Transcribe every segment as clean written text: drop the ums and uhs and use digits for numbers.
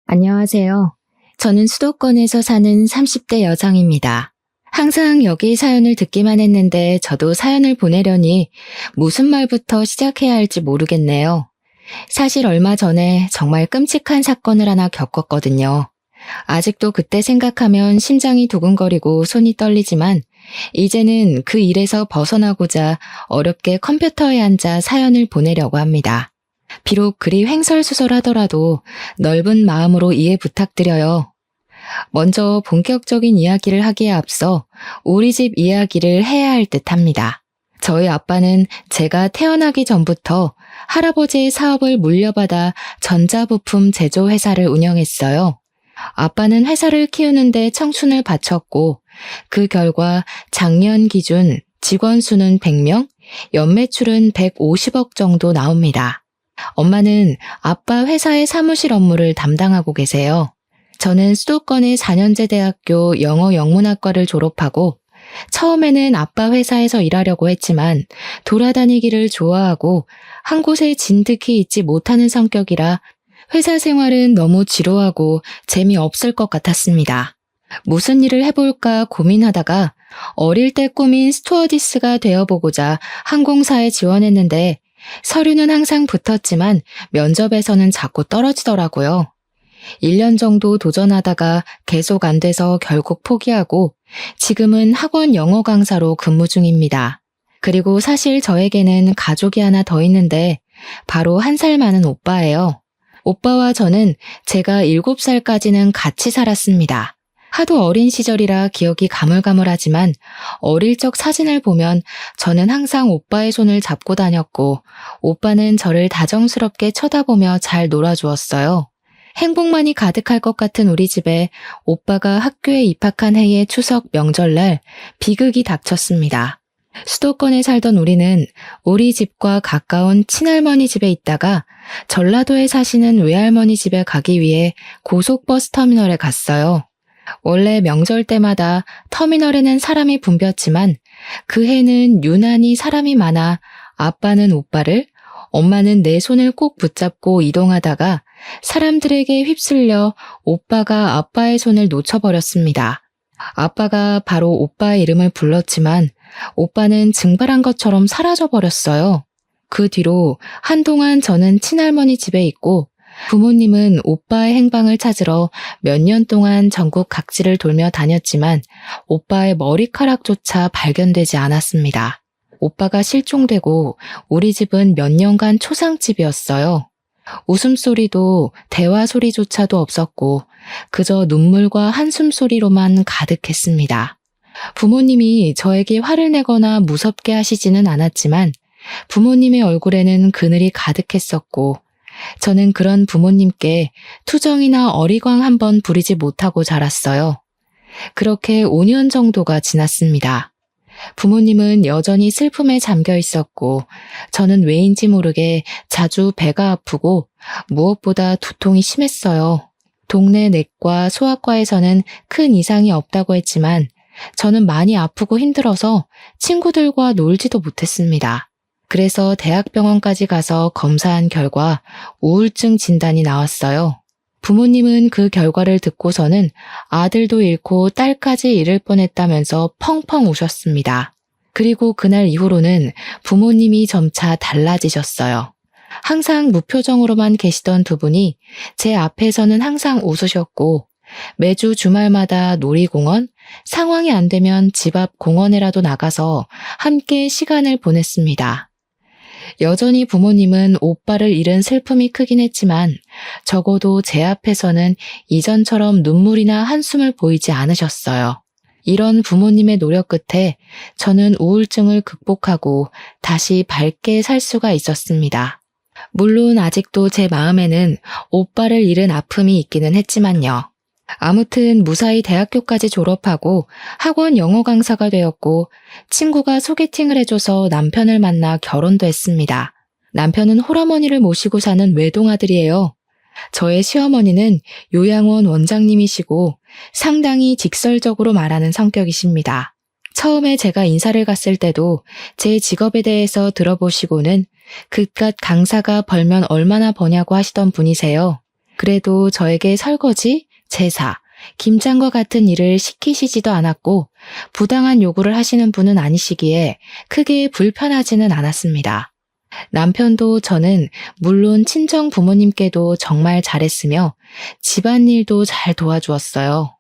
안녕하세요. 저는 수도권에서 사는 30대 여성입니다. 항상 여기 사연을 듣기만 했는데 저도 사연을 보내려니 무슨 말부터 시작해야 할지 모르겠네요. 사실 얼마 전에 정말 끔찍한 사건을 하나 겪었거든요. 아직도 그때 생각하면 심장이 두근거리고 손이 떨리지만 이제는 그 일에서 벗어나고자 어렵게 컴퓨터에 앉아 사연을 보내려고 합니다. 비록 글이 횡설수설하더라도 넓은 마음으로 이해 부탁드려요. 먼저 본격적인 이야기를 하기에 앞서 우리 집 이야기를 해야 할 듯합니다. 저희 아빠는 제가 태어나기 전부터 할아버지의 사업을 물려받아 전자부품 제조 회사를 운영했어요. 아빠는 회사를 키우는데 청춘을 바쳤고 그 결과 작년 기준 직원 수는 100명, 연매출은 150억 정도 나옵니다. 엄마는 아빠 회사의 사무실 업무를 담당하고 계세요. 저는 수도권의 4년제 대학교 영어 영문학과를 졸업하고 처음에는 아빠 회사에서 일하려고 했지만 돌아다니기를 좋아하고 한 곳에 진득히 있지 못하는 성격이라 회사 생활은 너무 지루하고 재미없을 것 같았습니다. 무슨 일을 해볼까 고민하다가 어릴 때 꿈인 스튜어디스가 되어보고자 항공사에 지원했는데 서류는 항상 붙었지만 면접에서는 자꾸 떨어지더라고요. 1년 정도 도전하다가 계속 안 돼서 결국 포기하고 지금은 학원 영어 강사로 근무 중입니다. 그리고 사실 저에게는 가족이 하나 더 있는데 바로 1살 많은 오빠예요. 오빠와 저는 제가 7살까지는 같이 살았습니다. 하도 어린 시절이라 기억이 가물가물하지만 어릴 적 사진을 보면 저는 항상 오빠의 손을 잡고 다녔고 오빠는 저를 다정스럽게 쳐다보며 잘 놀아주었어요. 행복만이 가득할 것 같은 우리 집에 오빠가 학교에 입학한 해의 추석 명절날 비극이 닥쳤습니다. 수도권에 살던 우리는 우리 집과 가까운 친할머니 집에 있다가 전라도에 사시는 외할머니 집에 가기 위해 고속버스 터미널에 갔어요. 원래 명절 때마다 터미널에는 사람이 붐볐지만 그 해는 유난히 사람이 많아 아빠는 오빠를, 엄마는 내 손을 꼭 붙잡고 이동하다가 사람들에게 휩쓸려 오빠가 아빠의 손을 놓쳐버렸습니다. 아빠가 바로 오빠의 이름을 불렀지만 오빠는 증발한 것처럼 사라져버렸어요. 그 뒤로 한동안 저는 친할머니 집에 있고 부모님은 오빠의 행방을 찾으러 몇 년 동안 전국 각지를 돌며 다녔지만 오빠의 머리카락조차 발견되지 않았습니다. 오빠가 실종되고 우리 집은 몇 년간 초상집이었어요. 웃음소리도 대화 소리조차도 없었고 그저 눈물과 한숨 소리로만 가득했습니다. 부모님이 저에게 화를 내거나 무섭게 하시지는 않았지만 부모님의 얼굴에는 그늘이 가득했었고 저는 그런 부모님께 투정이나 어리광 한번 부리지 못하고 자랐어요. 그렇게 5년 정도가 지났습니다. 부모님은 여전히 슬픔에 잠겨 있었고 저는 왜인지 모르게 자주 배가 아프고 무엇보다 두통이 심했어요. 동네 내과 소아과에서는 큰 이상이 없다고 했지만 저는 많이 아프고 힘들어서 친구들과 놀지도 못했습니다. 그래서 대학병원까지 가서 검사한 결과 우울증 진단이 나왔어요. 부모님은 그 결과를 듣고서는 아들도 잃고 딸까지 잃을 뻔했다면서 펑펑 우셨습니다. 그리고 그날 이후로는 부모님이 점차 달라지셨어요. 항상 무표정으로만 계시던 두 분이 제 앞에서는 항상 웃으셨고 매주 주말마다 놀이공원, 상황이 안 되면 집 앞 공원에라도 나가서 함께 시간을 보냈습니다. 여전히 부모님은 오빠를 잃은 슬픔이 크긴 했지만 적어도 제 앞에서는 이전처럼 눈물이나 한숨을 보이지 않으셨어요. 이런 부모님의 노력 끝에 저는 우울증을 극복하고 다시 밝게 살 수가 있었습니다. 물론 아직도 제 마음에는 오빠를 잃은 아픔이 있기는 했지만요. 아무튼 무사히 대학교까지 졸업하고 학원 영어 강사가 되었고 친구가 소개팅을 해줘서 남편을 만나 결혼도 했습니다. 남편은 홀어머니를 모시고 사는 외동아들이에요. 저의 시어머니는 요양원 원장님이시고 상당히 직설적으로 말하는 성격이십니다. 처음에 제가 인사를 갔을 때도 제 직업에 대해서 들어보시고는 그깟 강사가 벌면 얼마나 버냐고 하시던 분이세요. 그래도 저에게 설거지, 제사, 김장과 같은 일을 시키시지도 않았고 부당한 요구를 하시는 분은 아니시기에 크게 불편하지는 않았습니다. 남편도 저는 물론 친정 부모님께도 정말 잘했으며 집안일도 잘 도와주었어요.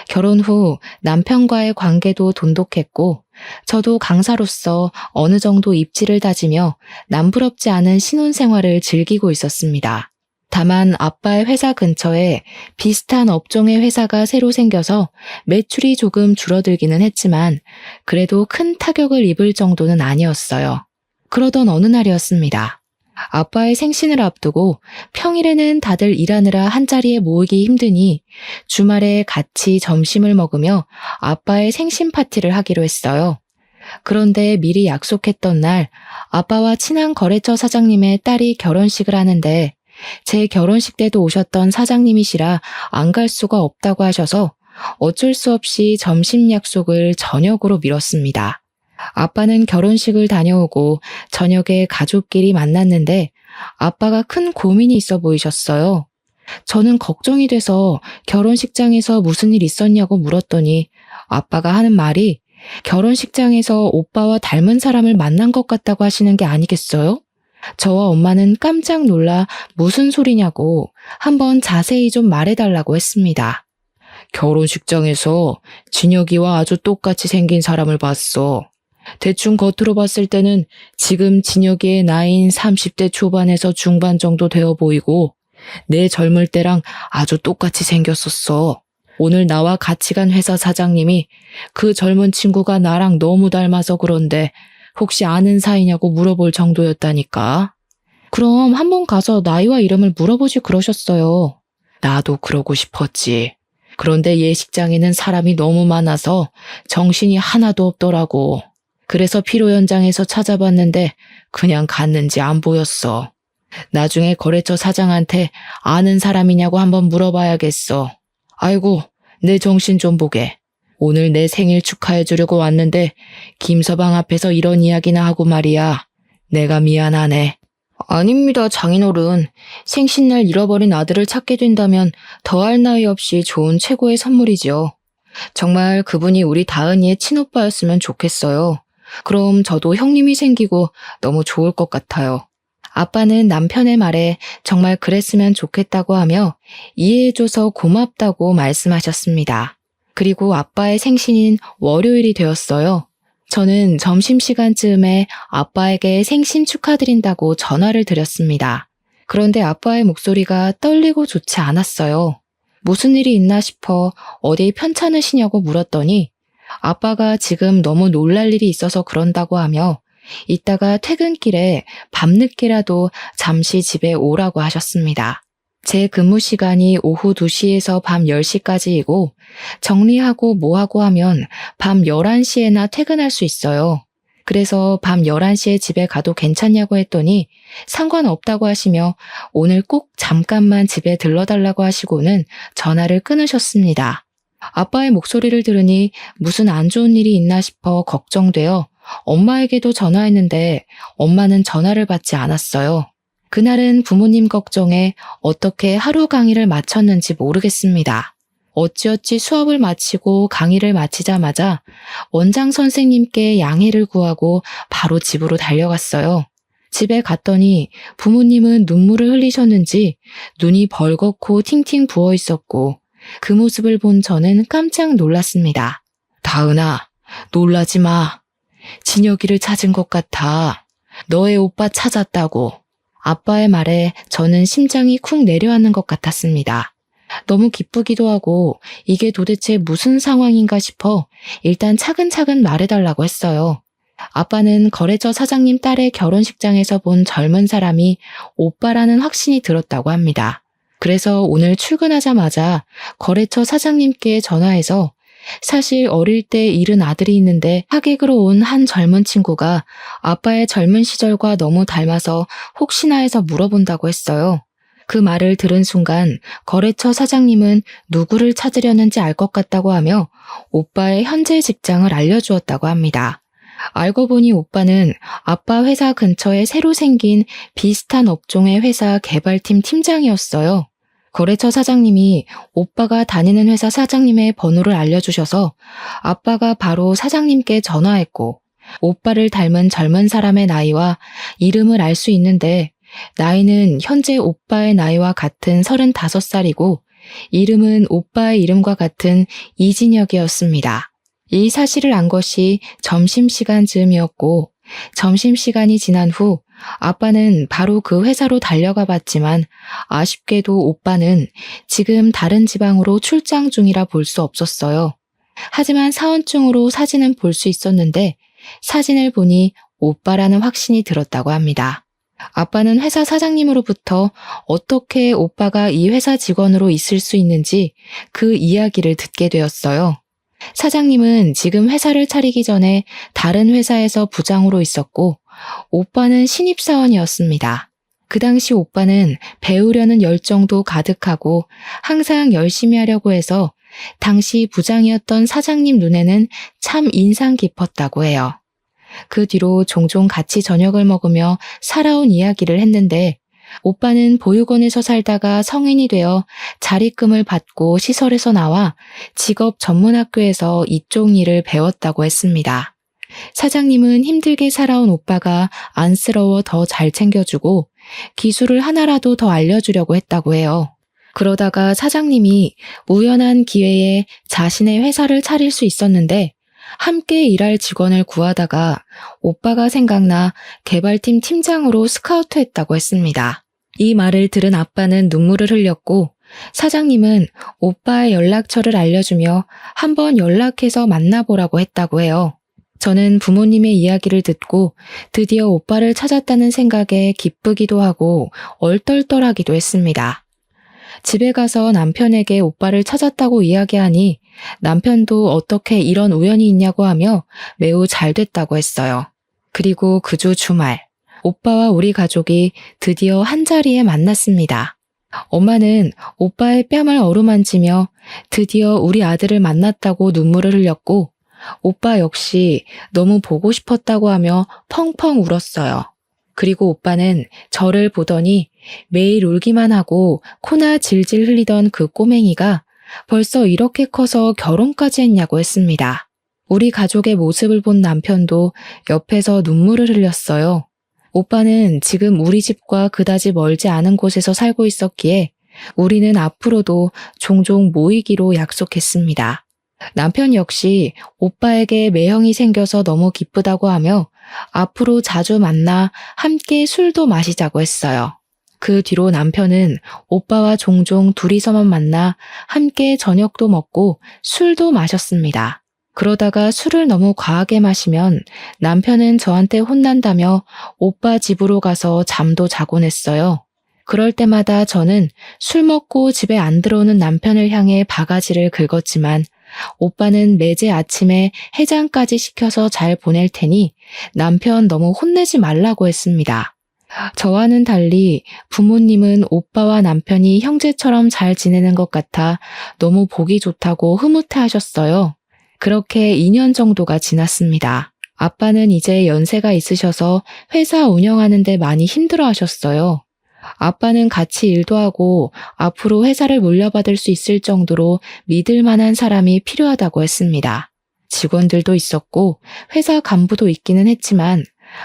결혼 후 남편과의 관계도 돈독했고 저도 강사로서 어느 정도 입지를 다지며 남부럽지 않은 신혼생활을 즐기고 있었습니다. 다만 아빠의 회사 근처에 비슷한 업종의 회사가 새로 생겨서 매출이 조금 줄어들기는 했지만 그래도 큰 타격을 입을 정도는 아니었어요. 그러던 어느 날이었습니다. 아빠의 생신을 앞두고 평일에는 다들 일하느라 한자리에 모이기 힘드니 주말에 같이 점심을 먹으며 아빠의 생신 파티를 하기로 했어요. 그런데 미리 약속했던 날 아빠와 친한 거래처 사장님의 딸이 결혼식을 하는데 제 결혼식 때도 오셨던 사장님이시라 안 갈 수가 없다고 하셔서 어쩔 수 없이 점심 약속을 저녁으로 미뤘습니다. 아빠는 결혼식을 다녀오고 저녁에 가족끼리 만났는데 아빠가 큰 고민이 있어 보이셨어요. 저는 걱정이 돼서 결혼식장에서 무슨 일 있었냐고 물었더니 아빠가 하는 말이 결혼식장에서 오빠와 닮은 사람을 만난 것 같다고 하시는 게 아니겠어요? 저와 엄마는 깜짝 놀라 무슨 소리냐고 한번 자세히 좀 말해달라고 했습니다. 결혼식장에서 진혁이와 아주 똑같이 생긴 사람을 봤어. 대충 겉으로 봤을 때는 지금 진혁이의 나이인 30대 초반에서 중반 정도 되어 보이고 내 젊을 때랑 아주 똑같이 생겼었어. 오늘 나와 같이 간 회사 사장님이 그 젊은 친구가 나랑 너무 닮아서 그런데 혹시 아는 사이냐고 물어볼 정도였다니까. 그럼 한번 가서 나이와 이름을 물어보지 그러셨어요. 나도 그러고 싶었지. 그런데 예식장에는 사람이 너무 많아서 정신이 하나도 없더라고. 그래서 피로 현장에서 찾아봤는데 그냥 갔는지 안 보였어. 나중에 거래처 사장한테 아는 사람이냐고 한번 물어봐야겠어. 아이고, 내 정신 좀 보게. 오늘 내 생일 축하해주려고 왔는데 김서방 앞에서 이런 이야기나 하고 말이야. 내가 미안하네. 아닙니다, 장인어른. 생신날 잃어버린 아들을 찾게 된다면 더할 나위 없이 좋은 최고의 선물이죠. 정말 그분이 우리 다은이의 친오빠였으면 좋겠어요. 그럼 저도 형님이 생기고 너무 좋을 것 같아요. 아빠는 남편의 말에 정말 그랬으면 좋겠다고 하며 이해해줘서 고맙다고 말씀하셨습니다. 그리고 아빠의 생신인 월요일이 되었어요. 저는 점심시간쯤에 아빠에게 생신 축하드린다고 전화를 드렸습니다. 그런데 아빠의 목소리가 떨리고 좋지 않았어요. 무슨 일이 있나 싶어 어디 편찮으시냐고 물었더니 아빠가 지금 너무 놀랄 일이 있어서 그런다고 하며 이따가 퇴근길에 밤늦게라도 잠시 집에 오라고 하셨습니다. 제 근무 시간이 오후 2시에서 밤 10시까지이고 정리하고 뭐하고 하면 밤 11시에나 퇴근할 수 있어요. 그래서 밤 11시에 집에 가도 괜찮냐고 했더니 상관없다고 하시며 오늘 꼭 잠깐만 집에 들러달라고 하시고는 전화를 끊으셨습니다. 아빠의 목소리를 들으니 무슨 안 좋은 일이 있나 싶어 걱정되어 엄마에게도 전화했는데 엄마는 전화를 받지 않았어요. 그날은 부모님 걱정에 어떻게 하루 강의를 마쳤는지 모르겠습니다. 어찌어찌 수업을 마치고 강의를 마치자마자 원장 선생님께 양해를 구하고 바로 집으로 달려갔어요. 집에 갔더니 부모님은 눈물을 흘리셨는지 눈이 벌겋고 팅팅 부어 있었고 그 모습을 본 저는 깜짝 놀랐습니다. 다은아, 놀라지 마. 진혁이를 찾은 것 같아. 너의 오빠 찾았다고. 아빠의 말에 저는 심장이 쿵 내려앉는 것 같았습니다. 너무 기쁘기도 하고 이게 도대체 무슨 상황인가 싶어 일단 차근차근 말해달라고 했어요. 아빠는 거래처 사장님 딸의 결혼식장에서 본 젊은 사람이 오빠라는 확신이 들었다고 합니다. 그래서 오늘 출근하자마자 거래처 사장님께 전화해서 사실 어릴 때 잃은 아들이 있는데 하객으로 온 한 젊은 친구가 아빠의 젊은 시절과 너무 닮아서 혹시나 해서 물어본다고 했어요. 그 말을 들은 순간 거래처 사장님은 누구를 찾으려는지 알 것 같다고 하며 오빠의 현재 직장을 알려주었다고 합니다. 알고 보니 오빠는 아빠 회사 근처에 새로 생긴 비슷한 업종의 회사 개발팀 팀장이었어요. 거래처 사장님이 오빠가 다니는 회사 사장님의 번호를 알려주셔서 아빠가 바로 사장님께 전화했고 오빠를 닮은 젊은 사람의 나이와 이름을 알 수 있는데 나이는 현재 오빠의 나이와 같은 35살이고 이름은 오빠의 이름과 같은 이진혁이었습니다. 이 사실을 안 것이 점심시간 즈음이었고 점심시간이 지난 후 아빠는 바로 그 회사로 달려가 봤지만 아쉽게도 오빠는 지금 다른 지방으로 출장 중이라 볼 수 없었어요. 하지만 사원증으로 사진은 볼 수 있었는데 사진을 보니 오빠라는 확신이 들었다고 합니다. 아빠는 회사 사장님으로부터 어떻게 오빠가 이 회사 직원으로 있을 수 있는지 그 이야기를 듣게 되었어요. 사장님은 지금 회사를 차리기 전에 다른 회사에서 부장으로 있었고 오빠는 신입사원이었습니다. 그 당시 오빠는 배우려는 열정도 가득하고 항상 열심히 하려고 해서 당시 부장이었던 사장님 눈에는 참 인상 깊었다고 해요. 그 뒤로 종종 같이 저녁을 먹으며 살아온 이야기를 했는데 오빠는 보육원에서 살다가 성인이 되어 자립금을 받고 시설에서 나와 직업 전문학교에서 이쪽 일을 배웠다고 했습니다. 사장님은 힘들게 살아온 오빠가 안쓰러워 더 잘 챙겨주고 기술을 하나라도 더 알려주려고 했다고 해요. 그러다가 사장님이 우연한 기회에 자신의 회사를 차릴 수 있었는데 함께 일할 직원을 구하다가 오빠가 생각나 개발팀 팀장으로 스카우트했다고 했습니다. 이 말을 들은 아빠는 눈물을 흘렸고 사장님은 오빠의 연락처를 알려주며 한번 연락해서 만나보라고 했다고 해요. 저는 부모님의 이야기를 듣고 드디어 오빠를 찾았다는 생각에 기쁘기도 하고 얼떨떨하기도 했습니다. 집에 가서 남편에게 오빠를 찾았다고 이야기하니 남편도 어떻게 이런 우연이 있냐고 하며 매우 잘 됐다고 했어요. 그리고 그 주 주말, 오빠와 우리 가족이 드디어 한자리에 만났습니다. 엄마는 오빠의 뺨을 어루만지며 드디어 우리 아들을 만났다고 눈물을 흘렸고 오빠 역시 너무 보고 싶었다고 하며 펑펑 울었어요. 그리고 오빠는 저를 보더니 매일 울기만 하고 코나 질질 흘리던 그 꼬맹이가 벌써 이렇게 커서 결혼까지 했냐고 했습니다. 우리 가족의 모습을 본 남편도 옆에서 눈물을 흘렸어요. 오빠는 지금 우리 집과 그다지 멀지 않은 곳에서 살고 있었기에 우리는 앞으로도 종종 모이기로 약속했습니다. 남편 역시 오빠에게 매형이 생겨서 너무 기쁘다고 하며 앞으로 자주 만나 함께 술도 마시자고 했어요. 그 뒤로 남편은 오빠와 종종 둘이서만 만나 함께 저녁도 먹고 술도 마셨습니다. 그러다가 술을 너무 과하게 마시면 남편은 저한테 혼난다며 오빠 집으로 가서 잠도 자곤 했어요. 그럴 때마다 저는 술 먹고 집에 안 들어오는 남편을 향해 바가지를 긁었지만 오빠는 매제 아침에 해장까지 시켜서 잘 보낼 테니 남편 너무 혼내지 말라고 했습니다. 저와는 달리 부모님은 오빠와 남편이 형제처럼 잘 지내는 것 같아 너무 보기 좋다고 흐뭇해하셨어요. 그렇게 2년 정도가 지났습니다. 아빠는 이제 연세가 있으셔서 회사 운영하는데 많이 힘들어하셨어요. 아빠는 같이 일도 하고 앞으로 회사를 물려받을 수 있을 정도로 믿을 만한 사람이 필요하다고 했습니다. 직원들도 있었고 회사 간부도 있기는 했지만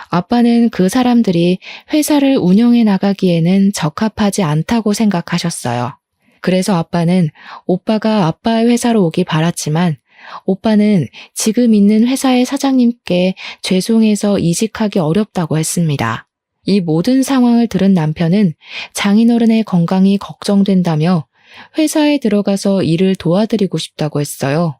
아빠는 그 사람들이 회사를 운영해 나가기에는 적합하지 않다고 생각하셨어요. 그래서 아빠는 오빠가 아빠의 회사로 오기 바랐지만 오빠는 지금 있는 회사의 사장님께 죄송해서 이직하기 어렵다고 했습니다. 이 모든 상황을 들은 남편은 장인어른의 건강이 걱정된다며 회사에 들어가서 일을 도와드리고 싶다고 했어요.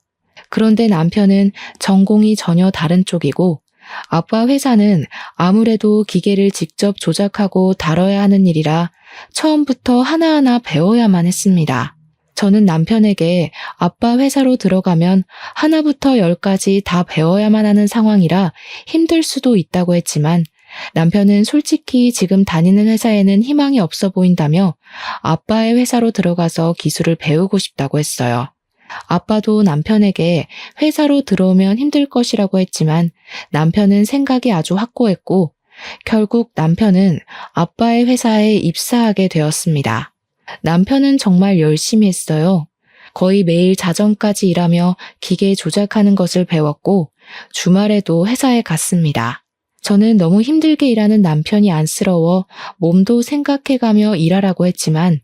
그런데 남편은 전공이 전혀 다른 쪽이고 아빠 회사는 아무래도 기계를 직접 조작하고 다뤄야 하는 일이라 처음부터 하나하나 배워야만 했습니다. 저는 남편에게 아빠 회사로 들어가면 하나부터 10까지 다 배워야만 하는 상황이라 힘들 수도 있다고 했지만 남편은 솔직히 지금 다니는 회사에는 희망이 없어 보인다며 아빠의 회사로 들어가서 기술을 배우고 싶다고 했어요. 아빠도 남편에게 회사로 들어오면 힘들 것이라고 했지만 남편은 생각이 아주 확고했고 결국 남편은 아빠의 회사에 입사하게 되었습니다. 남편은 정말 열심히 했어요. 거의 매일 자정까지 일하며 기계 조작하는 것을 배웠고 주말에도 회사에 갔습니다. 저는 너무 힘들게 일하는 남편이 안쓰러워 몸도 생각해가며 일하라고 했지만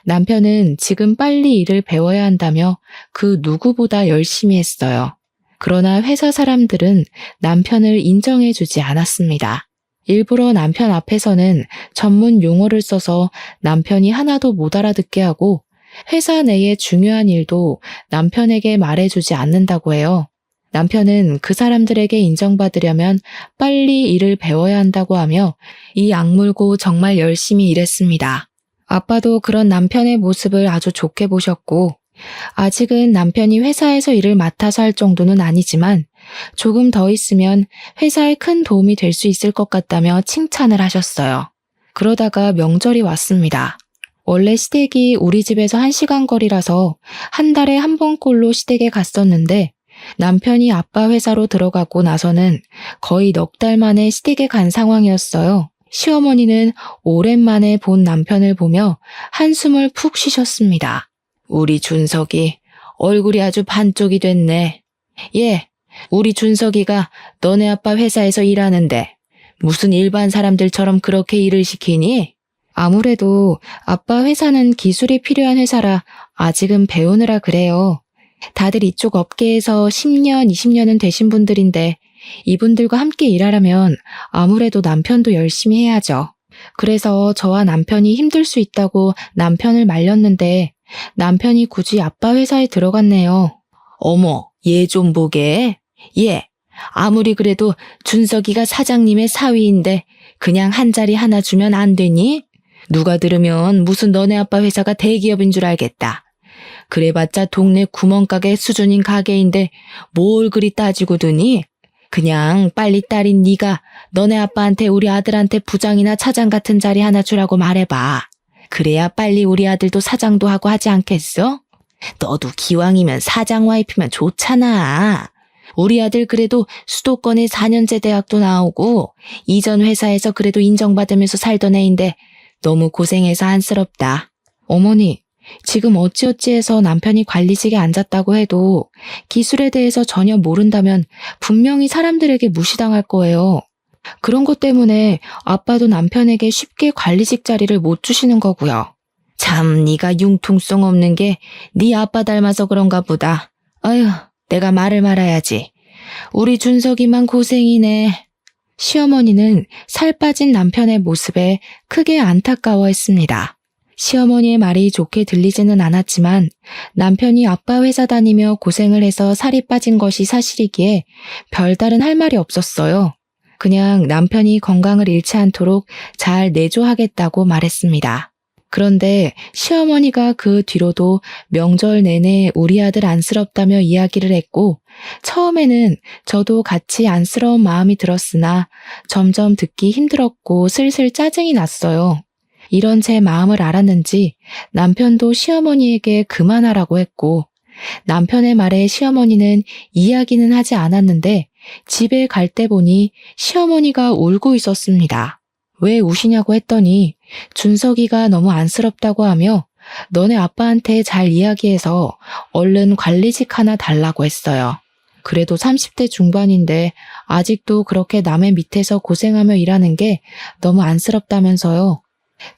남편은 지금 빨리 일을 배워야 한다며 그 누구보다 열심히 했어요. 그러나 회사 사람들은 남편을 인정해주지 않았습니다. 일부러 남편 앞에서는 전문 용어를 써서 남편이 하나도 못 알아듣게 하고 회사 내의 중요한 일도 남편에게 말해주지 않는다고 해요. 남편은 그 사람들에게 인정받으려면 빨리 일을 배워야 한다고 하며 이 악물고 정말 열심히 일했습니다. 아빠도 그런 남편의 모습을 아주 좋게 보셨고 아직은 남편이 회사에서 일을 맡아서 할 정도는 아니지만 조금 더 있으면 회사에 큰 도움이 될 수 있을 것 같다며 칭찬을 하셨어요. 그러다가 명절이 왔습니다. 원래 시댁이 우리 집에서 1시간 거리라서 한 달에 한 번꼴로 시댁에 갔었는데 남편이 아빠 회사로 들어가고 나서는 거의 넉 달 만에 시댁에 간 상황이었어요. 시어머니는 오랜만에 본 남편을 보며 한숨을 푹 쉬셨습니다. 우리 준석이 얼굴이 아주 반쪽이 됐네. 예, 우리 준석이가 너네 아빠 회사에서 일하는데 무슨 일반 사람들처럼 그렇게 일을 시키니? 아무래도 아빠 회사는 기술이 필요한 회사라 아직은 배우느라 그래요. 다들 이쪽 업계에서 10년, 20년은 되신 분들인데 이분들과 함께 일하려면 아무래도 남편도 열심히 해야죠. 그래서 저와 남편이 힘들 수 있다고 남편을 말렸는데 남편이 굳이 아빠 회사에 들어갔네요. 어머, 얘 좀 보게. 얘, 아무리 그래도 준석이가 사장님의 사위인데 그냥 한 자리 하나 주면 안 되니? 누가 들으면 무슨 너네 아빠 회사가 대기업인 줄 알겠다. 그래봤자 동네 구멍가게 수준인 가게인데 뭘 그리 따지고 드니? 그냥 빨리 딸인 네가 너네 아빠한테 우리 아들한테 부장이나 차장 같은 자리 하나 주라고 말해봐. 그래야 빨리 우리 아들도 사장도 하고 하지 않겠어? 너도 기왕이면 사장 와이프면 좋잖아. 우리 아들 그래도 수도권에 4년제 대학도 나오고 이전 회사에서 그래도 인정받으면서 살던 애인데 너무 고생해서 안쓰럽다. 어머니, 지금 어찌어찌해서 남편이 관리직에 앉았다고 해도 기술에 대해서 전혀 모른다면 분명히 사람들에게 무시당할 거예요. 그런 것 때문에 아빠도 남편에게 쉽게 관리직 자리를 못 주시는 거고요. 참 네가 융통성 없는 게 네 아빠 닮아서 그런가 보다. 아휴, 내가 말을 말아야지. 우리 준석이만 고생이네. 시어머니는 살 빠진 남편의 모습에 크게 안타까워했습니다. 시어머니의 말이 좋게 들리지는 않았지만 남편이 아빠 회사 다니며 고생을 해서 살이 빠진 것이 사실이기에 별다른 할 말이 없었어요. 그냥 남편이 건강을 잃지 않도록 잘 내조하겠다고 말했습니다. 그런데 시어머니가 그 뒤로도 명절 내내 우리 아들 안쓰럽다며 이야기를 했고 처음에는 저도 같이 안쓰러운 마음이 들었으나 점점 듣기 힘들었고 슬슬 짜증이 났어요. 이런 제 마음을 알았는지 남편도 시어머니에게 그만하라고 했고 남편의 말에 시어머니는 이야기는 하지 않았는데 집에 갈 때 보니 시어머니가 울고 있었습니다. 왜 우시냐고 했더니 준석이가 너무 안쓰럽다고 하며 너네 아빠한테 잘 이야기해서 얼른 관리직 하나 달라고 했어요. 그래도 30대 중반인데 아직도 그렇게 남의 밑에서 고생하며 일하는 게 너무 안쓰럽다면서요.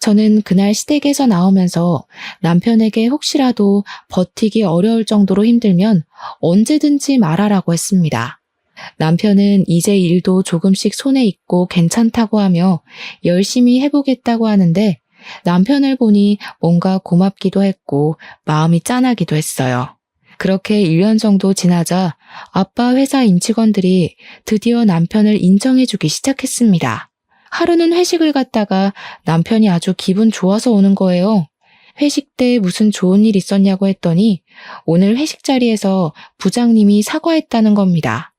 저는 그날 시댁에서 나오면서 남편에게 혹시라도 버티기 어려울 정도로 힘들면 언제든지 말하라고 했습니다. 남편은 이제 일도 조금씩 손에 익고 괜찮다고 하며 열심히 해보겠다고 하는데 남편을 보니 뭔가 고맙기도 했고 마음이 짠하기도 했어요. 그렇게 1년 정도 지나자 아빠 회사 임직원들이 드디어 남편을 인정해주기 시작했습니다. 하루는 회식을 갔다가 남편이 아주 기분 좋아서 오는 거예요. 회식 때 무슨 좋은 일 있었냐고 했더니 오늘 회식 자리에서 부장님이 사과했다는 겁니다.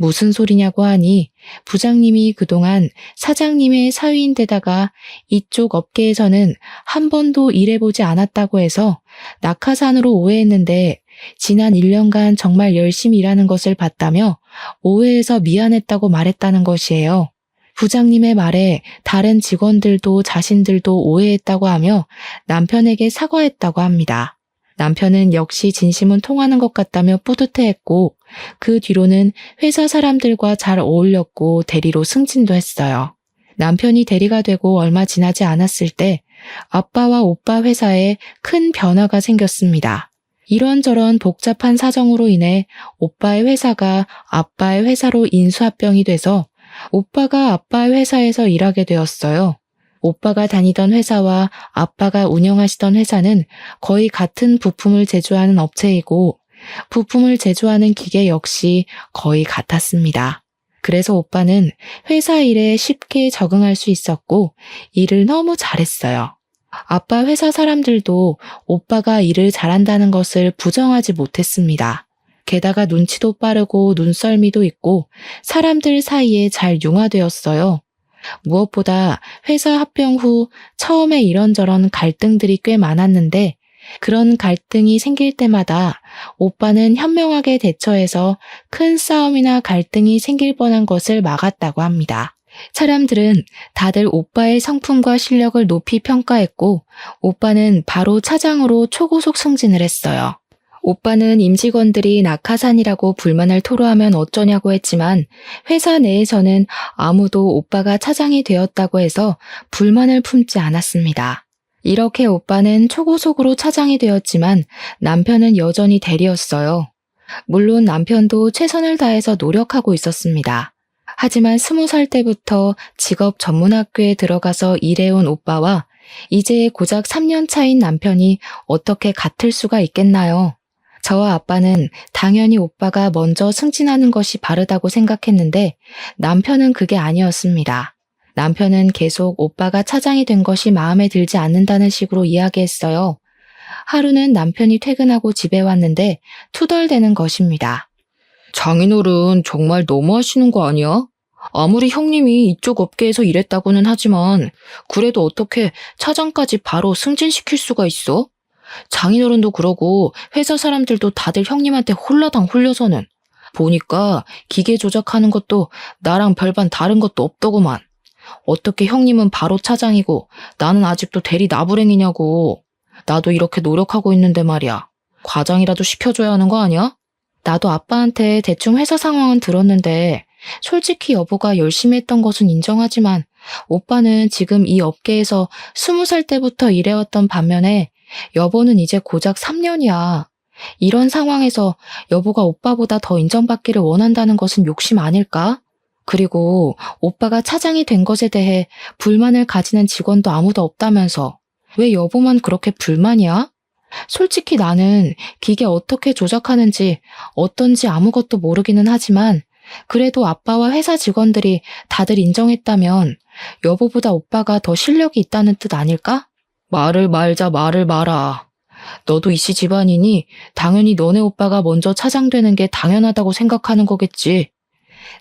무슨 소리냐고 하니 부장님이 그동안 사장님의 사위인데다가 이쪽 업계에서는 한 번도 일해보지 않았다고 해서 낙하산으로 오해했는데 지난 1년간 정말 열심히 일하는 것을 봤다며 오해해서 미안했다고 말했다는 것이에요. 부장님의 말에 다른 직원들도 자신들도 오해했다고 하며 남편에게 사과했다고 합니다. 남편은 역시 진심은 통하는 것 같다며 뿌듯해했고 그 뒤로는 회사 사람들과 잘 어울렸고 대리로 승진도 했어요. 남편이 대리가 되고 얼마 지나지 않았을 때 아빠와 오빠 회사에 큰 변화가 생겼습니다. 이런저런 복잡한 사정으로 인해 오빠의 회사가 아빠의 회사로 인수합병이 돼서 오빠가 아빠의 회사에서 일하게 되었어요. 오빠가 다니던 회사와 아빠가 운영하시던 회사는 거의 같은 부품을 제조하는 업체이고 부품을 제조하는 기계 역시 거의 같았습니다. 그래서 오빠는 회사 일에 쉽게 적응할 수 있었고 일을 너무 잘했어요. 아빠 회사 사람들도 오빠가 일을 잘한다는 것을 부정하지 못했습니다. 게다가 눈치도 빠르고 눈썰미도 있고 사람들 사이에 잘 융화되었어요. 무엇보다 회사 합병 후 처음에 이런저런 갈등들이 꽤 많았는데 그런 갈등이 생길 때마다 오빠는 현명하게 대처해서 큰 싸움이나 갈등이 생길 뻔한 것을 막았다고 합니다. 사람들은 다들 오빠의 성품과 실력을 높이 평가했고 오빠는 바로 차장으로 초고속 승진을 했어요. 오빠는 임직원들이 낙하산이라고 불만을 토로하면 어쩌냐고 했지만 회사 내에서는 아무도 오빠가 차장이 되었다고 해서 불만을 품지 않았습니다. 이렇게 오빠는 초고속으로 차장이 되었지만 남편은 여전히 대리였어요. 물론 남편도 최선을 다해서 노력하고 있었습니다. 하지만 20살 때부터 직업 전문학교에 들어가서 일해온 오빠와 이제 고작 3년 차인 남편이 어떻게 같을 수가 있겠나요? 저와 아빠는 당연히 오빠가 먼저 승진하는 것이 바르다고 생각했는데 남편은 그게 아니었습니다. 남편은 계속 오빠가 차장이 된 것이 마음에 들지 않는다는 식으로 이야기했어요. 하루는 남편이 퇴근하고 집에 왔는데 투덜대는 것입니다. 장인어른 정말 너무하시는 거 아니야? 아무리 형님이 이쪽 업계에서 일했다고는 하지만 그래도 어떻게 차장까지 바로 승진시킬 수가 있어? 장인어른도 그러고 회사 사람들도 다들 형님한테 홀라당 홀려서는 보니까 기계 조작하는 것도 나랑 별반 다른 것도 없더구만. 어떻게 형님은 바로 차장이고 나는 아직도 대리 나부랭이냐고. 나도 이렇게 노력하고 있는데 말이야. 과장이라도 시켜줘야 하는 거 아니야? 나도 아빠한테 대충 회사 상황은 들었는데 솔직히 여보가 열심히 했던 것은 인정하지만 오빠는 지금 이 업계에서 20살 때부터 일해왔던 반면에 여보는 이제 고작 3년이야. 이런 상황에서 여보가 오빠보다 더 인정받기를 원한다는 것은 욕심 아닐까? 그리고 오빠가 차장이 된 것에 대해 불만을 가지는 직원도 아무도 없다면서 왜 여보만 그렇게 불만이야? 솔직히 나는 기계 어떻게 조작하는지 어떤지 아무것도 모르기는 하지만 그래도 아빠와 회사 직원들이 다들 인정했다면 여보보다 오빠가 더 실력이 있다는 뜻 아닐까? 말을 말자 말을 마라. 너도 이씨 집안이니 당연히 너네 오빠가 먼저 차장되는 게 당연하다고 생각하는 거겠지.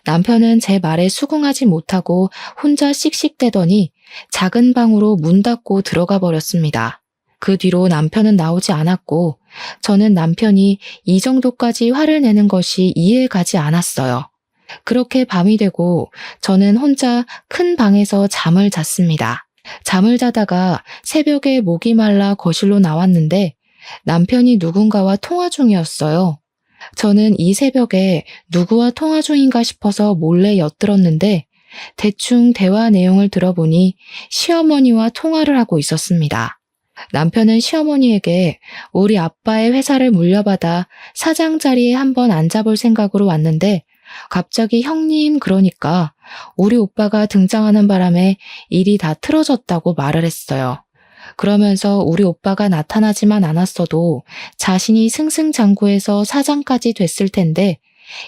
남편은 제 말에 수긍하지 못하고 혼자 씩씩대더니 작은 방으로 문 닫고 들어가 버렸습니다. 그 뒤로 남편은 나오지 않았고 저는 남편이 이 정도까지 화를 내는 것이 이해가지 않았어요. 그렇게 밤이 되고 저는 혼자 큰 방에서 잠을 잤습니다. 잠을 자다가 새벽에 목이 말라 거실로 나왔는데 남편이 누군가와 통화 중이었어요. 저는 이 새벽에 누구와 통화 중인가 싶어서 몰래 엿들었는데 대충 대화 내용을 들어보니 시어머니와 통화를 하고 있었습니다. 남편은 시어머니에게 우리 아빠의 회사를 물려받아 사장 자리에 한번 앉아볼 생각으로 왔는데 갑자기 형님 그러니까 우리 오빠가 등장하는 바람에 일이 다 틀어졌다고 말을 했어요. 그러면서 우리 오빠가 나타나지만 않았어도 자신이 승승장구해서 사장까지 됐을 텐데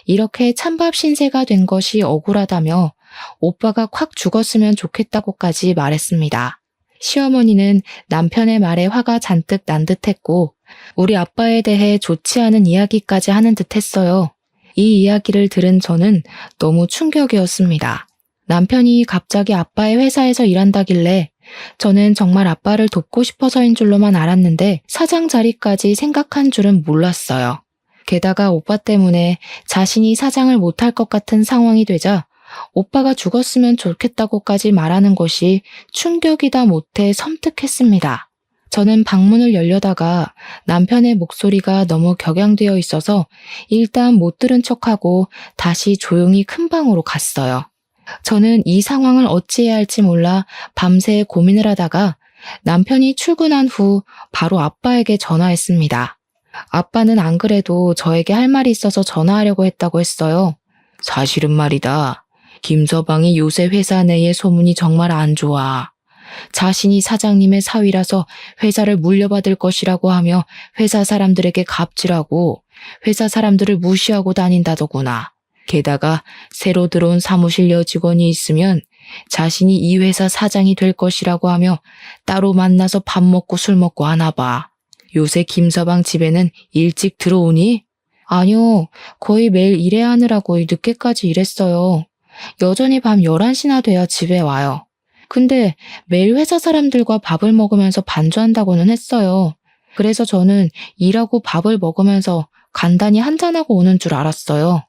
이렇게 찬밥 신세가 된 것이 억울하다며 오빠가 콱 죽었으면 좋겠다고까지 말했습니다. 시어머니는 남편의 말에 화가 잔뜩 난 듯했고 우리 아빠에 대해 좋지 않은 이야기까지 하는 듯했어요. 이 이야기를 들은 저는 너무 충격이었습니다. 남편이 갑자기 아빠의 회사에서 일한다길래 저는 정말 아빠를 돕고 싶어서인 줄로만 알았는데 사장 자리까지 생각한 줄은 몰랐어요. 게다가 오빠 때문에 자신이 사장을 못할 것 같은 상황이 되자 오빠가 죽었으면 좋겠다고까지 말하는 것이 충격이다 못해 섬뜩했습니다. 저는 방문을 열려다가 남편의 목소리가 너무 격양되어 있어서 일단 못 들은 척하고 다시 조용히 큰 방으로 갔어요. 저는 이 상황을 어찌해야 할지 몰라 밤새 고민을 하다가 남편이 출근한 후 바로 아빠에게 전화했습니다. 아빠는 안 그래도 저에게 할 말이 있어서 전화하려고 했다고 했어요. 사실은 말이다. 김서방이 요새 회사 내의 소문이 정말 안 좋아. 자신이 사장님의 사위라서 회사를 물려받을 것이라고 하며 회사 사람들에게 갑질하고 회사 사람들을 무시하고 다닌다더구나. 게다가 새로 들어온 사무실 여직원이 있으면 자신이 이 회사 사장이 될 것이라고 하며 따로 만나서 밥 먹고 술 먹고 하나 봐. 요새 김서방 집에는 일찍 들어오니? 아니요, 거의 매일 일해야 하느라고 늦게까지 일했어요. 여전히 밤 11시나 돼야 집에 와요. 근데 매일 회사 사람들과 밥을 먹으면서 반주한다고는 했어요. 그래서 저는 일하고 밥을 먹으면서 간단히 한잔하고 오는 줄 알았어요.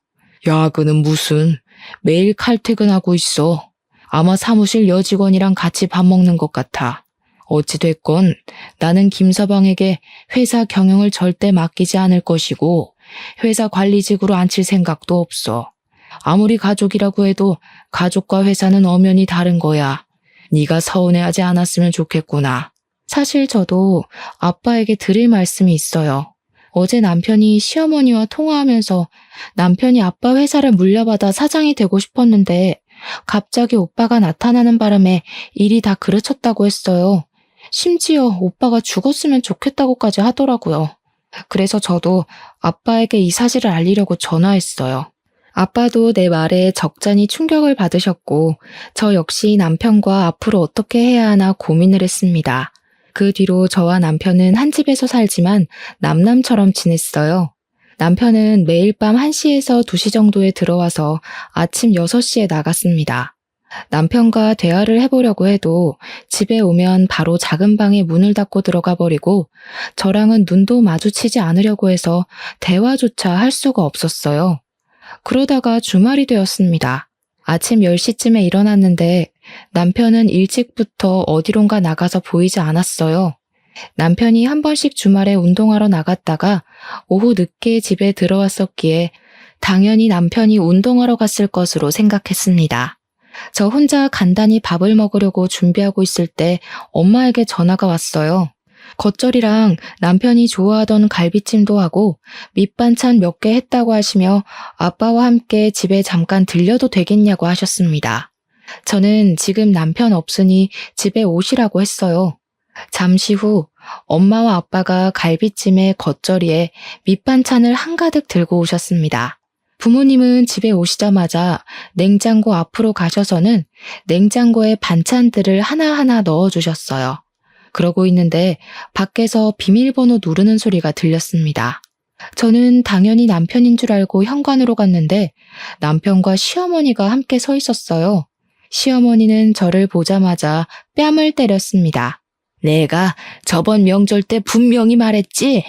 야근은 무슨, 매일 칼퇴근하고 있어. 아마 사무실 여직원이랑 같이 밥 먹는 것 같아. 어찌됐건 나는 김서방에게 회사 경영을 절대 맡기지 않을 것이고 회사 관리직으로 앉힐 생각도 없어. 아무리 가족이라고 해도 가족과 회사는 엄연히 다른 거야. 네가 서운해하지 않았으면 좋겠구나. 사실 저도 아빠에게 드릴 말씀이 있어요. 어제 남편이 시어머니와 통화하면서 남편이 아빠 회사를 물려받아 사장이 되고 싶었는데 갑자기 오빠가 나타나는 바람에 일이 다 그르쳤다고 했어요. 심지어 오빠가 죽었으면 좋겠다고까지 하더라고요. 그래서 저도 아빠에게 이 사실을 알리려고 전화했어요. 아빠도 내 말에 적잖이 충격을 받으셨고 저 역시 남편과 앞으로 어떻게 해야 하나 고민을 했습니다. 그 뒤로 저와 남편은 한 집에서 살지만 남남처럼 지냈어요. 남편은 매일 밤 1시에서 2시 정도에 들어와서 아침 6시에 나갔습니다. 남편과 대화를 해보려고 해도 집에 오면 바로 작은 방에 문을 닫고 들어가 버리고 저랑은 눈도 마주치지 않으려고 해서 대화조차 할 수가 없었어요. 그러다가 주말이 되었습니다. 아침 10시쯤에 일어났는데 남편은 일찍부터 어디론가 나가서 보이지 않았어요. 남편이 한 번씩 주말에 운동하러 나갔다가 오후 늦게 집에 들어왔었기에 당연히 남편이 운동하러 갔을 것으로 생각했습니다. 저 혼자 간단히 밥을 먹으려고 준비하고 있을 때 엄마에게 전화가 왔어요. 겉절이랑 남편이 좋아하던 갈비찜도 하고 밑반찬 몇 개 했다고 하시며 아빠와 함께 집에 잠깐 들려도 되겠냐고 하셨습니다. 저는 지금 남편 없으니 집에 오시라고 했어요. 잠시 후 엄마와 아빠가 갈비찜에 겉절이에 밑반찬을 한가득 들고 오셨습니다. 부모님은 집에 오시자마자 냉장고 앞으로 가셔서는 냉장고에 반찬들을 하나하나 넣어주셨어요. 그러고 있는데 밖에서 비밀번호 누르는 소리가 들렸습니다. 저는 당연히 남편인 줄 알고 현관으로 갔는데 남편과 시어머니가 함께 서 있었어요. 시어머니는 저를 보자마자 뺨을 때렸습니다. 내가 저번 명절 때 분명히 말했지?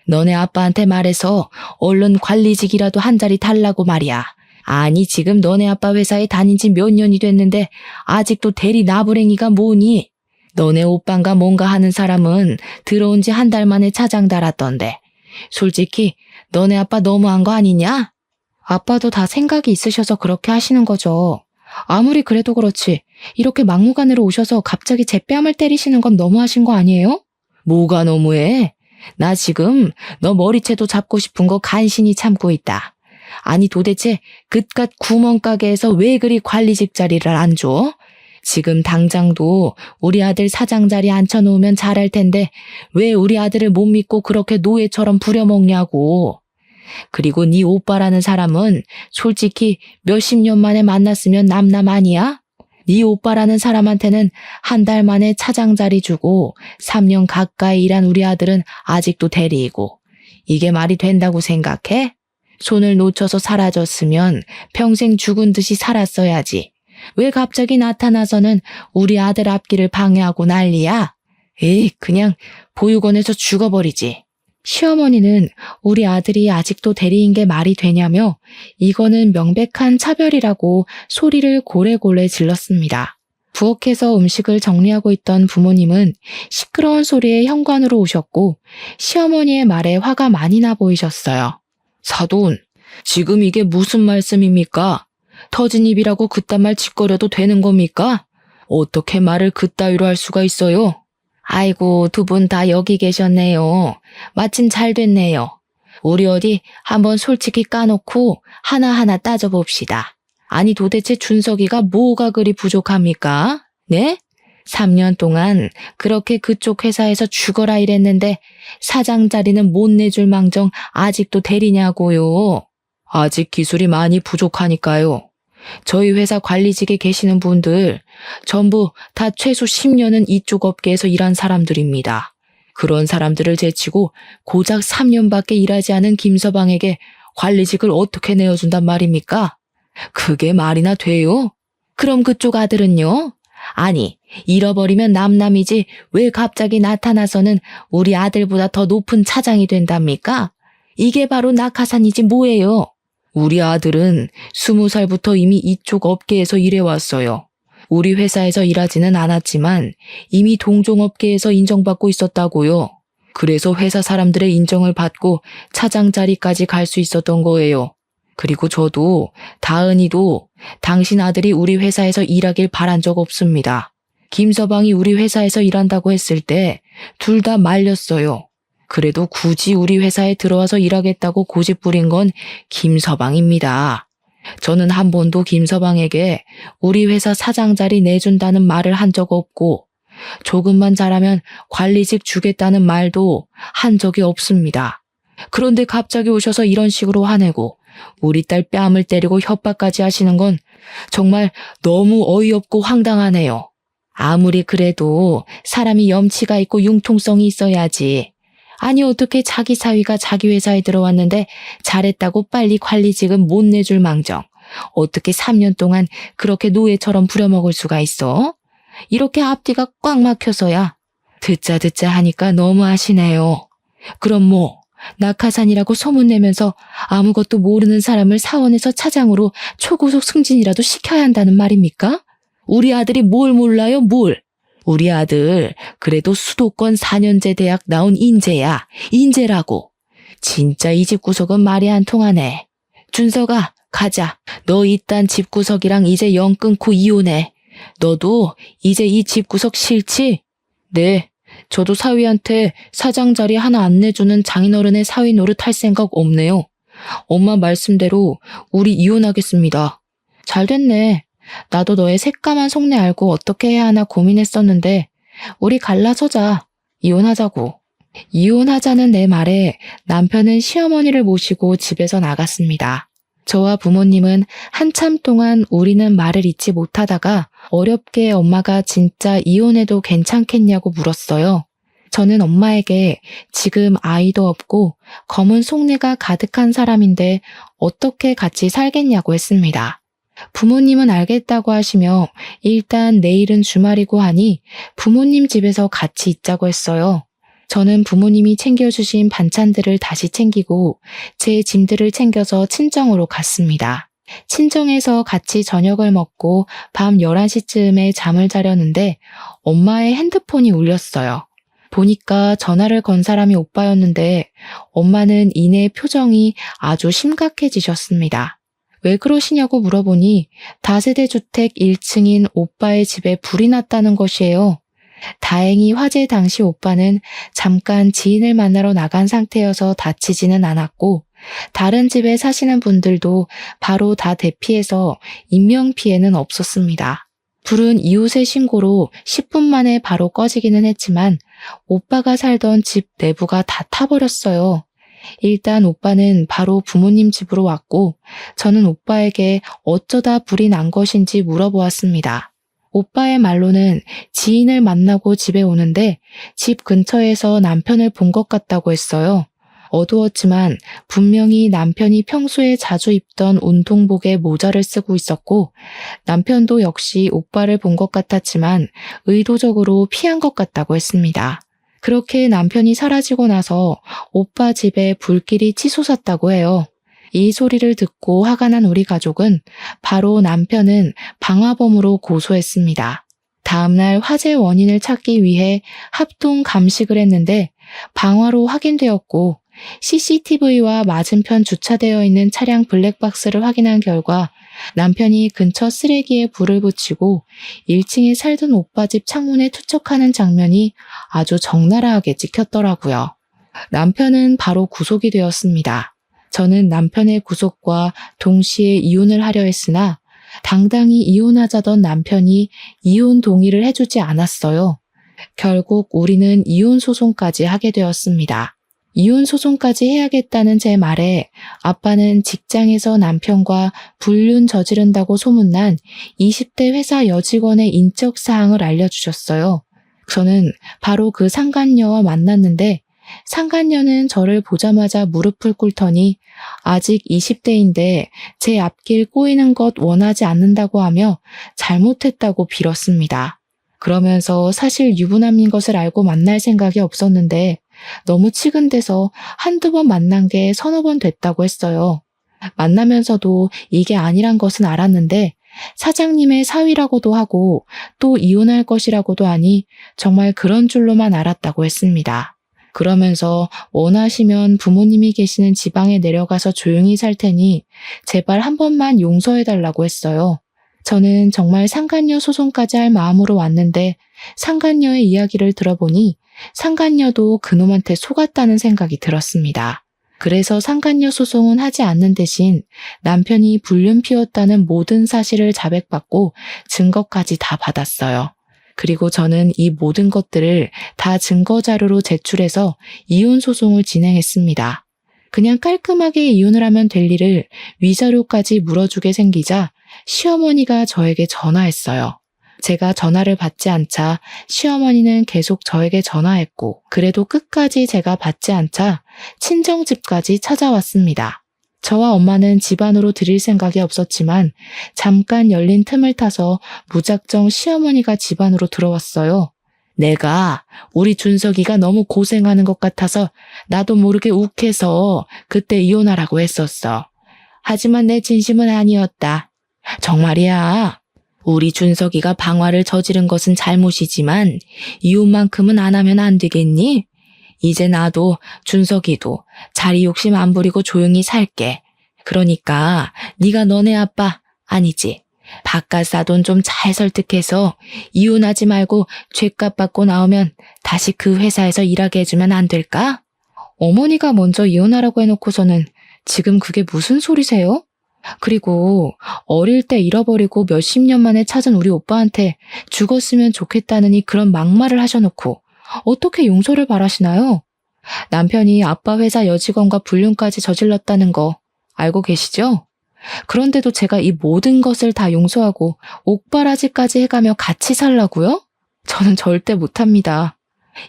너네 아빠한테 말해서 얼른 관리직이라도 한 자리 달라고 말이야. 아니 지금 너네 아빠 회사에 다닌 지 몇 년이 됐는데 아직도 대리 나부랭이가 뭐니? 너네 오빠인가 뭔가 하는 사람은 들어온 지 한 달 만에 차장 달았던데. 솔직히 너네 아빠 너무한 거 아니냐? 아빠도 다 생각이 있으셔서 그렇게 하시는 거죠. 아무리 그래도 그렇지 이렇게 막무가내로 오셔서 갑자기 제 뺨을 때리시는 건 너무하신 거 아니에요? 뭐가 너무해? 나 지금 너 머리채도 잡고 싶은 거 간신히 참고 있다. 아니 도대체 그깟 구멍가게에서 왜 그리 관리직 자리를 안 줘? 지금 당장도 우리 아들 사장 자리에 앉혀놓으면 잘할 텐데 왜 우리 아들을 못 믿고 그렇게 노예처럼 부려먹냐고. 그리고 네 오빠라는 사람은 솔직히 몇십 년 만에 만났으면 남남 아니야? 네 오빠라는 사람한테는 한 달 만에 차장 자리 주고 3년 가까이 일한 우리 아들은 아직도 대리이고. 이게 말이 된다고 생각해? 손을 놓쳐서 사라졌으면 평생 죽은 듯이 살았어야지. 왜 갑자기 나타나서는 우리 아들 앞길을 방해하고 난리야? 에이, 그냥 보육원에서 죽어버리지. 시어머니는 우리 아들이 아직도 대리인 게 말이 되냐며 이거는 명백한 차별이라고 소리를 고래고래 질렀습니다. 부엌에서 음식을 정리하고 있던 부모님은 시끄러운 소리에 현관으로 오셨고 시어머니의 말에 화가 많이 나 보이셨어요. 사돈, 지금 이게 무슨 말씀입니까? 터진 입이라고 그딴 말 짓거려도 되는 겁니까? 어떻게 말을 그따위로 할 수가 있어요? 아이고, 두 분 다 여기 계셨네요. 마침 잘 됐네요. 우리 어디 한번 솔직히 까놓고 하나하나 따져봅시다. 아니 도대체 준석이가 뭐가 그리 부족합니까? 네? 3년 동안 그렇게 그쪽 회사에서 죽어라 일했는데 사장 자리는 못 내줄 망정 아직도 대리냐고요. 아직 기술이 많이 부족하니까요. 저희 회사 관리직에 계시는 분들 전부 다 최소 10년은 이쪽 업계에서 일한 사람들입니다. 그런 사람들을 제치고 고작 3년밖에 일하지 않은 김서방에게 관리직을 어떻게 내어준단 말입니까? 그게 말이나 돼요? 그럼 그쪽 아들은요? 아니, 잃어버리면 남남이지 왜 갑자기 나타나서는 우리 아들보다 더 높은 차장이 된답니까? 이게 바로 낙하산이지 뭐예요? 우리 아들은 20살부터 이미 이쪽 업계에서 일해왔어요. 우리 회사에서 일하지는 않았지만 이미 동종업계에서 인정받고 있었다고요. 그래서 회사 사람들의 인정을 받고 차장 자리까지 갈 수 있었던 거예요. 그리고 저도, 다은이도 당신 아들이 우리 회사에서 일하길 바란 적 없습니다. 김서방이 우리 회사에서 일한다고 했을 때 둘 다 말렸어요. 그래도 굳이 우리 회사에 들어와서 일하겠다고 고집 부린 건 김서방입니다. 저는 한 번도 김서방에게 우리 회사 사장 자리 내준다는 말을 한 적 없고 조금만 잘하면 관리직 주겠다는 말도 한 적이 없습니다. 그런데 갑자기 오셔서 이런 식으로 화내고 우리 딸 뺨을 때리고 협박까지 하시는 건 정말 너무 어이없고 황당하네요. 아무리 그래도 사람이 염치가 있고 융통성이 있어야지. 아니 어떻게 자기 사위가 자기 회사에 들어왔는데 잘했다고 빨리 관리직은 못 내줄 망정. 어떻게 3년 동안 그렇게 노예처럼 부려먹을 수가 있어? 이렇게 앞뒤가 꽉 막혀서야. 듣자 하니까 너무하시네요. 그럼 뭐 낙하산이라고 소문내면서 아무것도 모르는 사람을 사원에서 차장으로 초고속 승진이라도 시켜야 한다는 말입니까? 우리 아들이 뭘 몰라요, 뭘? 우리 아들 그래도 수도권 4년제 대학 나온 인재야. 인재라고. 진짜 이 집구석은 말이 안 통하네. 준석아, 가자. 너 이딴 집구석이랑 이제 영 끊고 이혼해. 너도 이제 이 집구석 싫지? 네. 저도 사위한테 사장 자리 하나 안 내주는 장인어른의 사위 노릇 할 생각 없네요. 엄마 말씀대로 우리 이혼하겠습니다. 잘 됐네. 나도 너의 새까만 속내 알고 어떻게 해야 하나 고민했었는데 우리 갈라서자. 이혼하자고. 이혼하자는 내 말에 남편은 시어머니를 모시고 집에서 나갔습니다. 저와 부모님은 한참 동안 우리는 말을 잇지 못하다가 어렵게 엄마가 진짜 이혼해도 괜찮겠냐고 물었어요. 저는 엄마에게 지금 아이도 없고 검은 속내가 가득한 사람인데 어떻게 같이 살겠냐고 했습니다. 부모님은 알겠다고 하시며 일단 내일은 주말이고 하니 부모님 집에서 같이 있자고 했어요. 저는 부모님이 챙겨주신 반찬들을 다시 챙기고 제 짐들을 챙겨서 친정으로 갔습니다. 친정에서 같이 저녁을 먹고 밤 11시쯤에 잠을 자려는데 엄마의 핸드폰이 울렸어요. 보니까 전화를 건 사람이 오빠였는데 엄마는 이내 표정이 아주 심각해지셨습니다. 왜 그러시냐고 물어보니 다세대 주택 1층인 오빠의 집에 불이 났다는 것이에요. 다행히 화재 당시 오빠는 잠깐 지인을 만나러 나간 상태여서 다치지는 않았고 다른 집에 사시는 분들도 바로 다 대피해서 인명피해는 없었습니다. 불은 이웃의 신고로 10분 만에 바로 꺼지기는 했지만 오빠가 살던 집 내부가 다 타버렸어요. 일단 오빠는 바로 부모님 집으로 왔고 저는 오빠에게 어쩌다 불이 난 것인지 물어보았습니다. 오빠의 말로는 지인을 만나고 집에 오는데 집 근처에서 남편을 본 것 같다고 했어요. 어두웠지만 분명히 남편이 평소에 자주 입던 운동복에 모자를 쓰고 있었고 남편도 역시 오빠를 본 것 같았지만 의도적으로 피한 것 같다고 했습니다. 그렇게 남편이 사라지고 나서 오빠 집에 불길이 치솟았다고 해요. 이 소리를 듣고 화가 난 우리 가족은 바로 남편은 방화범으로 고소했습니다. 다음날 화재 원인을 찾기 위해 합동 감식을 했는데 방화로 확인되었고 CCTV와 맞은편 주차되어 있는 차량 블랙박스를 확인한 결과 남편이 근처 쓰레기에 불을 붙이고 1층에 살던 오빠 집 창문에 투척하는 장면이 아주 적나라하게 찍혔더라고요. 남편은 바로 구속이 되었습니다. 저는 남편의 구속과 동시에 이혼을 하려 했으나 당당히 이혼하자던 남편이 이혼 동의를 해주지 않았어요. 결국 우리는 이혼 소송까지 하게 되었습니다. 이혼 소송까지 해야겠다는 제 말에 아빠는 직장에서 남편과 불륜 저지른다고 소문난 20대 회사 여직원의 인적 사항을 알려주셨어요. 저는 바로 그 상간녀와 만났는데 상간녀는 저를 보자마자 무릎을 꿇더니 아직 20대인데 제 앞길 꼬이는 것 원하지 않는다고 하며 잘못했다고 빌었습니다. 그러면서 사실 유부남인 것을 알고 만날 생각이 없었는데 너무 치근대서 한두 번 만난 게 서너 번 됐다고 했어요. 만나면서도 이게 아니란 것은 알았는데 사장님의 사위라고도 하고 또 이혼할 것이라고도 하니 정말 그런 줄로만 알았다고 했습니다. 그러면서 원하시면 부모님이 계시는 지방에 내려가서 조용히 살 테니 제발 한 번만 용서해달라고 했어요. 저는 정말 상간녀 소송까지 할 마음으로 왔는데 상간녀의 이야기를 들어보니 상간녀도 그놈한테 속았다는 생각이 들었습니다. 그래서 상간녀 소송은 하지 않는 대신 남편이 불륜 피웠다는 모든 사실을 자백받고 증거까지 다 받았어요. 그리고 저는 이 모든 것들을 다 증거 자료로 제출해서 이혼 소송을 진행했습니다. 그냥 깔끔하게 이혼을 하면 될 일을 위자료까지 물어주게 생기자 시어머니가 저에게 전화했어요. 제가 전화를 받지 않자 시어머니는 계속 저에게 전화했고 그래도 끝까지 제가 받지 않자 친정집까지 찾아왔습니다. 저와 엄마는 집안으로 들일 생각이 없었지만 잠깐 열린 틈을 타서 무작정 시어머니가 집안으로 들어왔어요. 내가 우리 준석이가 너무 고생하는 것 같아서 나도 모르게 욱해서 그때 이혼하라고 했었어. 하지만 내 진심은 아니었다. 정말이야. 우리 준석이가 방화를 저지른 것은 잘못이지만 이혼만큼은 안 하면 안 되겠니? 이제 나도 준석이도 자리 욕심 안 부리고 조용히 살게. 그러니까 네가 너네 아빠 아니지. 바깥 사돈 좀 잘 설득해서 이혼하지 말고 죗값 받고 나오면 다시 그 회사에서 일하게 해주면 안 될까? 어머니가 먼저 이혼하라고 해놓고서는 지금 그게 무슨 소리세요? 그리고 어릴 때 잃어버리고 몇십 년 만에 찾은 우리 오빠한테 죽었으면 좋겠다느니 그런 막말을 하셔놓고 어떻게 용서를 바라시나요? 남편이 아빠 회사 여직원과 불륜까지 저질렀다는 거 알고 계시죠? 그런데도 제가 이 모든 것을 다 용서하고 옥바라지까지 해가며 같이 살라고요? 저는 절대 못합니다.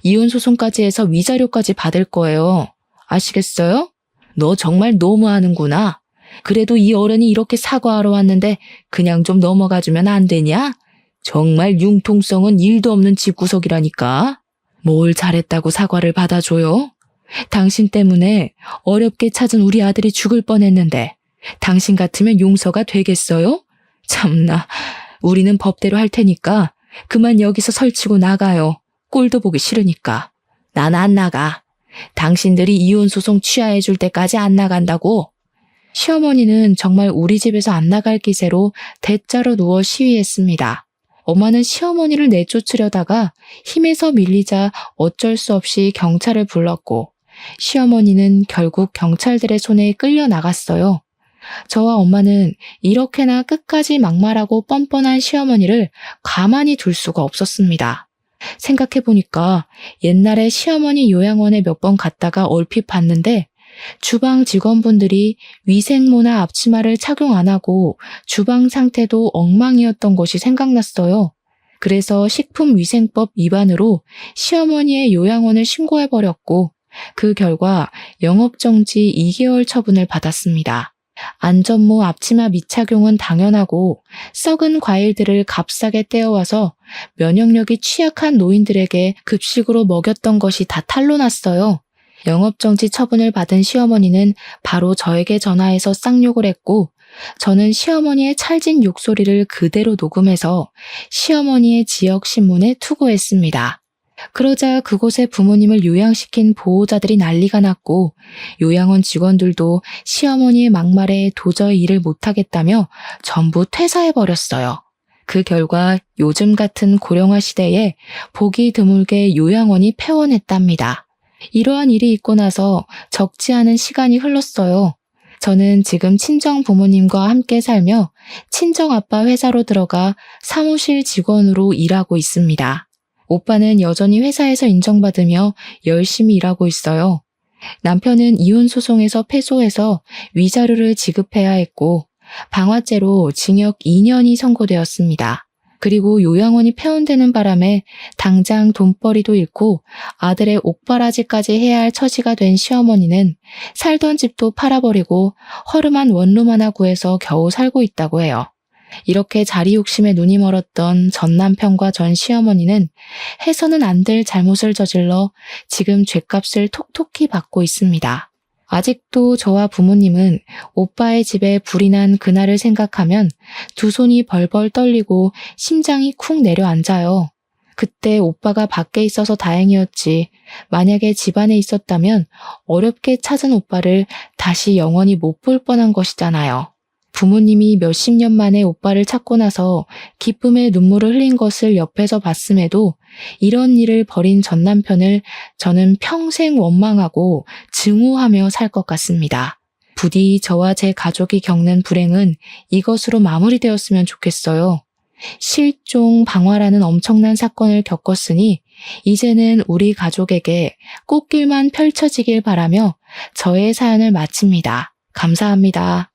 이혼 소송까지 해서 위자료까지 받을 거예요. 아시겠어요? 너 정말 너무하는구나. 그래도 이 어른이 이렇게 사과하러 왔는데 그냥 좀 넘어가주면 안 되냐? 정말 융통성은 1도 없는 집구석이라니까. 뭘 잘했다고 사과를 받아줘요? 당신 때문에 어렵게 찾은 우리 아들이 죽을 뻔했는데 당신 같으면 용서가 되겠어요? 참나, 우리는 법대로 할 테니까 그만 여기서 설치고 나가요. 꼴도 보기 싫으니까. 난 안 나가. 당신들이 이혼 소송 취하해 줄 때까지 안 나간다고. 시어머니는 정말 우리 집에서 안 나갈 기세로 대자로 누워 시위했습니다. 엄마는 시어머니를 내쫓으려다가 힘에서 밀리자 어쩔 수 없이 경찰을 불렀고 시어머니는 결국 경찰들의 손에 끌려 나갔어요. 저와 엄마는 이렇게나 끝까지 막말하고 뻔뻔한 시어머니를 가만히 둘 수가 없었습니다. 생각해보니까 옛날에 시어머니 요양원에 몇 번 갔다가 얼핏 봤는데 주방 직원분들이 위생모나 앞치마를 착용 안 하고 주방 상태도 엉망이었던 것이 생각났어요. 그래서 식품위생법 위반으로 시어머니의 요양원을 신고해버렸고 그 결과 영업정지 2개월 처분을 받았습니다. 안전모 앞치마 미착용은 당연하고 썩은 과일들을 값싸게 떼어와서 면역력이 취약한 노인들에게 급식으로 먹였던 것이 다 탄로났어요. 영업정지 처분을 받은 시어머니는 바로 저에게 전화해서 쌍욕을 했고 저는 시어머니의 찰진 욕소리를 그대로 녹음해서 시어머니의 지역 신문에 투고했습니다. 그러자 그곳에 부모님을 요양시킨 보호자들이 난리가 났고 요양원 직원들도 시어머니의 막말에 도저히 일을 못하겠다며 전부 퇴사해버렸어요. 그 결과 요즘 같은 고령화 시대에 보기 드물게 요양원이 폐원했답니다. 이러한 일이 있고 나서 적지 않은 시간이 흘렀어요. 저는 지금 친정 부모님과 함께 살며 친정 아빠 회사로 들어가 사무실 직원으로 일하고 있습니다. 오빠는 여전히 회사에서 인정받으며 열심히 일하고 있어요. 남편은 이혼 소송에서 패소해서 위자료를 지급해야 했고 방화죄로 징역 2년이 선고되었습니다. 그리고 요양원이 폐원되는 바람에 당장 돈벌이도 잃고 아들의 옥바라지까지 해야 할 처지가 된 시어머니는 살던 집도 팔아버리고 허름한 원룸 하나 구해서 겨우 살고 있다고 해요. 이렇게 자리 욕심에 눈이 멀었던 전 남편과 전 시어머니는 해서는 안 될 잘못을 저질러 지금 죗값을 톡톡히 받고 있습니다. 아직도 저와 부모님은 오빠의 집에 불이 난 그날을 생각하면 두 손이 벌벌 떨리고 심장이 쿵 내려앉아요. 그때 오빠가 밖에 있어서 다행이었지. 만약에 집안에 있었다면 어렵게 찾은 오빠를 다시 영원히 못 볼 뻔한 것이잖아요. 부모님이 몇십 년 만에 오빠를 찾고 나서 기쁨의 눈물을 흘린 것을 옆에서 봤음에도 이런 일을 벌인 전 남편을 저는 평생 원망하고 증오하며 살 것 같습니다. 부디 저와 제 가족이 겪는 불행은 이것으로 마무리되었으면 좋겠어요. 실종, 방화라는 엄청난 사건을 겪었으니 이제는 우리 가족에게 꽃길만 펼쳐지길 바라며 저의 사연을 마칩니다. 감사합니다.